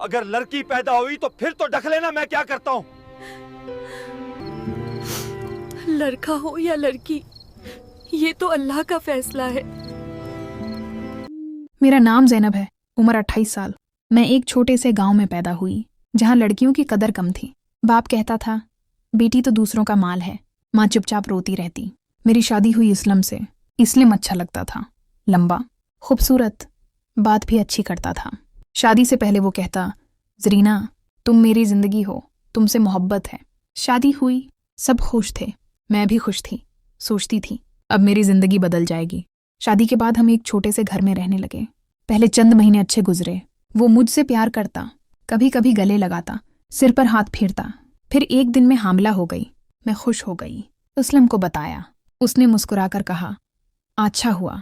اگر لڑکی پیدا ہوئی تو پھر تو ڈھک لینا میں کیا کرتا ہوں. لڑکا ہو یا لڑکی، یہ تو اللہ کا فیصلہ ہے. میرا نام زینب ہے، عمر 28 سال. میں ایک چھوٹے سے گاؤں میں پیدا ہوئی جہاں لڑکیوں کی قدر کم تھی. باپ کہتا تھا بیٹی تو دوسروں کا مال ہے. ماں چپ چاپ روتی رہتی. میری شادی ہوئی اسلم سے. اسلم اچھا لگتا تھا، لمبا، خوبصورت، بات بھی اچھی کرتا تھا. شادی سے پہلے وہ کہتا زرینہ تم میری زندگی ہو، تم سے محبت ہے. شادی ہوئی، سب خوش تھے، میں بھی خوش تھی. سوچتی تھی اب میری زندگی بدل جائے گی. شادی کے بعد ہم ایک چھوٹے سے گھر میں رہنے لگے. پہلے چند مہینے اچھے گزرے. وہ مجھ سے پیار کرتا، کبھی کبھی گلے لگاتا، سر پر ہاتھ پھیرتا. پھر ایک دن میں حاملہ ہو گئی. میں خوش ہو گئی. اسلم کو بتایا. اس نے مسکرا کر کہا اچھا ہوا،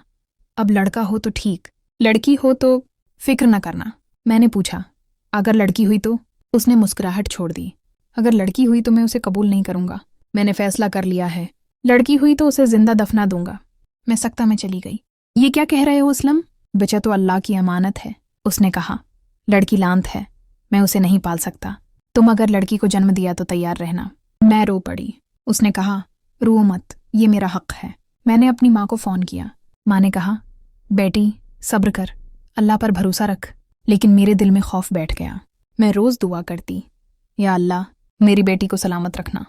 اب لڑکا ہو تو ٹھیک، لڑکی ہو تو فکر نہ کرنا. میں نے پوچھا اگر لڑکی ہوئی تو؟ اس نے مسکراہٹ چھوڑ دی. اگر لڑکی ہوئی تو میں اسے قبول نہیں کروں گا. میں نے فیصلہ کر لیا ہے. لڑکی ہوئی تو اسے زندہ دفنا دوں گا. میں سکتہ میں چلی گئی. یہ کیا کہہ رہے ہو اسلم؟ بچہ تو اللہ کی امانت ہے. اس نے کہا لڑکی لانت ہے، میں اسے نہیں پال سکتا. تم اگر لڑکی کو جنم دیا تو تیار رہنا. میں رو پڑی. اس نے کہا رو مت، یہ میرا حق ہے. میں نے اپنی ماں کو فون کیا. ماں نے کہا بیٹی صبر کر، اللہ پر بھروسہ رکھ. لیکن میرے دل میں خوف بیٹھ گیا. میں روز دعا کرتی یا اللہ میری بیٹی کو سلامت رکھنا.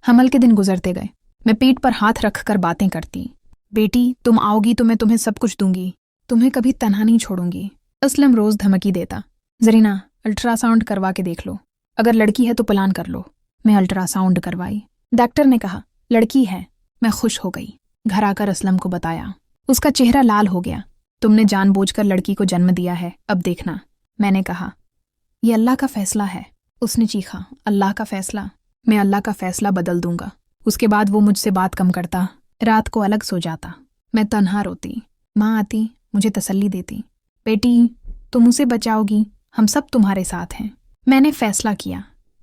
حمل کے دن گزرتے گئے. میں پیٹ پر ہاتھ رکھ کر باتیں کرتی. بیٹی تم آؤ گی تو میں تمہیں سب کچھ دوں گی، تمہیں کبھی تنہا نہیں چھوڑوں گی. اسلم روز دھمکی دیتا زرینہ الٹرا ساؤنڈ کروا کے دیکھ لو، اگر لڑکی ہے تو پلان کر لو. میں الٹرا ساؤنڈ کروائی. ڈاکٹر نے کہا لڑکی ہے. میں خوش ہو گئی. گھر آ کر اسلم کو بتایا. اس کا چہرہ لال ہو گیا. تم نے جان بوجھ کر لڑکی کو جنم دیا ہے، اب دیکھنا. میں نے کہا یہ اللہ کا فیصلہ ہے. اس نے چیخا اللہ کا فیصلہ؟ میں اللہ کا فیصلہ بدل دوں گا. اس کے بعد وہ مجھ سے بات کم کرتا، رات کو الگ سو جاتا. میں تنہا روتی. ماں آتی، مجھے تسلی دیتی. بیٹی تم اسے بچاؤ گی، ہم سب تمہارے ساتھ ہیں. میں نے فیصلہ کیا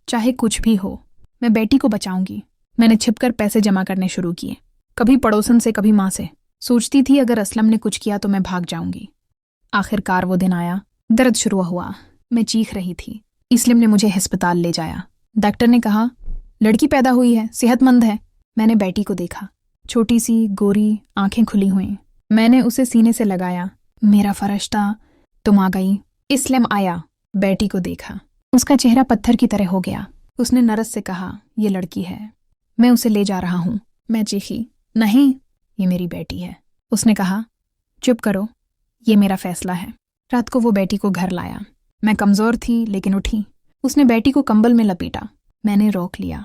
چاہے کچھ بھی ہو میں بیٹی کو بچاؤں گی. میں نے چھپ کر پیسے جمع کرنے شروع کیے، کبھی پڑوسن سے کبھی ماں سے. سوچتی تھی اگر اسلم نے کچھ کیا تو میں بھاگ جاؤں گی. آخر کار وہ دن آیا. درد شروع ہوا. میں چیخ رہی تھی. اسلم نے مجھے ہسپتال لے جایا. ڈاکٹر نے کہا لڑکی پیدا ہوئی ہے، صحت مند ہے. میں نے بیٹی کو دیکھا، چھوٹی سی گوری، آنکھیں کھلی ہوئیں. میں نے اسے سینے سے لگایا. میرا فرشتہ تم آ گئی. اسلم آیا، بیٹی کو دیکھا. اس کا چہرہ پتھر کی طرح ہو گیا. اس نے نرس سے کہا یہ لڑکی ہے، میں اسے لے جا رہا ہوں. میں چیخی نہیں یہ میری بیٹی ہے. اس نے کہا چپ کرو، یہ میرا فیصلہ ہے. رات کو وہ بیٹی کو گھر لایا. میں کمزور تھی لیکن اٹھی. اس نے بیٹی کو کمبل میں لپیٹا. میں نے روک لیا.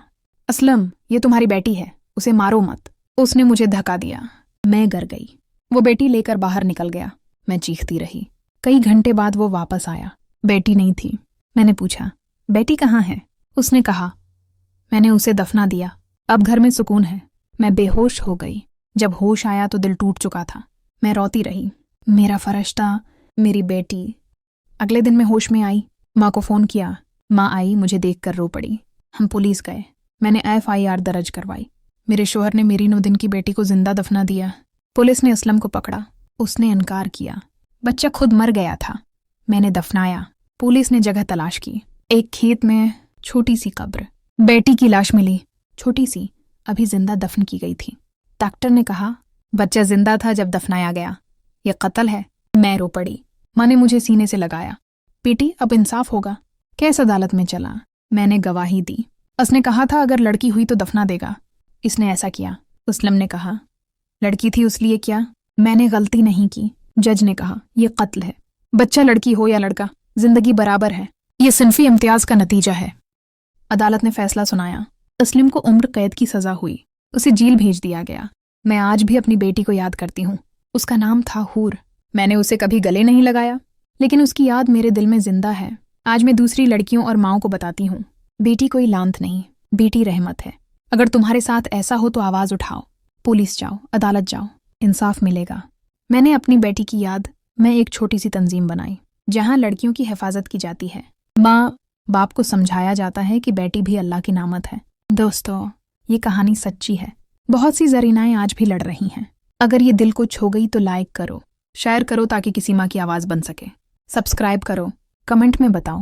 اسلم یہ تمہاری بیٹی ہے، اسے مارو مت. اس نے مجھے دھکا دیا. میں گر گئی. وہ بیٹی لے کر باہر نکل گیا. میں چیختی رہی. کئی گھنٹے بعد وہ واپس آیا. بیٹی نہیں تھی. میں نے پوچھا بیٹی کہاں ہے؟ اس نے کہا میں نے اسے دفنا دیا، اب گھر میں سکون ہے. میں بے ہوش ہو گئی. جب ہوش آیا تو دل ٹوٹ چکا تھا. میں روتی رہی. میرا فرشتہ، میری بیٹی. اگلے دن میں ہوش میں آئی. ماں کو فون کیا. ماں آئی، مجھے دیکھ کر رو پڑی. ہم پولیس گئے. میں نے FIR درج کروائی. میرے شوہر نے میری 9 دن کی بیٹی کو زندہ دفنا دیا. پولیس نے اسلم کو پکڑا. اس نے انکار کیا. بچہ خود مر گیا تھا. میں نے دفنایا. پولیس نے جگہ تلاش کی. ایک کھیت میں چھوٹی سی قبر. بیٹی کی لاش ملی، چھوٹی سی، ابھی زندہ دفن کی گئی تھی. ڈاکٹر نے کہا بچہ زندہ تھا جب دفنایا گیا، یہ قتل ہے. میں رو پڑی. ماں نے مجھے سینے سے لگایا. بیٹی اب انصاف ہوگا. کیس عدالت میں چلا. میں نے گواہی دی. اس نے کہا تھا اگر لڑکی ہوئی تو دفنا دے گا. اس نے ایسا کیا. اسلم نے کہا لڑکی تھی اس لیے کیا؟ میں نے غلطی نہیں کی. جج نے کہا یہ قتل ہے. بچہ لڑکی ہو یا لڑکا، زندگی برابر ہے. یہ صنفی امتیاز کا نتیجہ ہے. عدالت نے فیصلہ سنایا. اسلم کو عمر قید کی سزا ہوئی. اسے جیل بھیج دیا گیا. میں آج بھی اپنی بیٹی کو یاد کرتی ہوں. اس کا نام تھا حور. میں نے اسے کبھی گلے نہیں لگایا، لیکن اس کی یاد میرے دل میں زندہ ہے. آج میں دوسری لڑکیوں اور ماؤں کو بتاتی ہوں بیٹی کوئی لانت نہیں، بیٹی رحمت ہے. اگر تمہارے ساتھ ایسا ہو تو آواز اٹھاؤ. پولیس جاؤ، عدالت جاؤ، انصاف ملے گا. میں نے اپنی بیٹی کی یاد میں ایک چھوٹی سی تنظیم بنائی جہاں لڑکیوں کی حفاظت کی جاتی ہے. ماں باپ کو سمجھایا جاتا ہے کہ بیٹی بھی اللہ کی نعمت ہے. دوستو یہ کہانی سچی ہے. بہت سی زرینائیں آج بھی لڑ رہی ہیں. اگر یہ دل کو چھو گئی تو لائک کرو، شیئر کرو تاکہ کسی ماں کی آواز بن سکے. سبسکرائب کرو، کمنٹ میں بتاؤ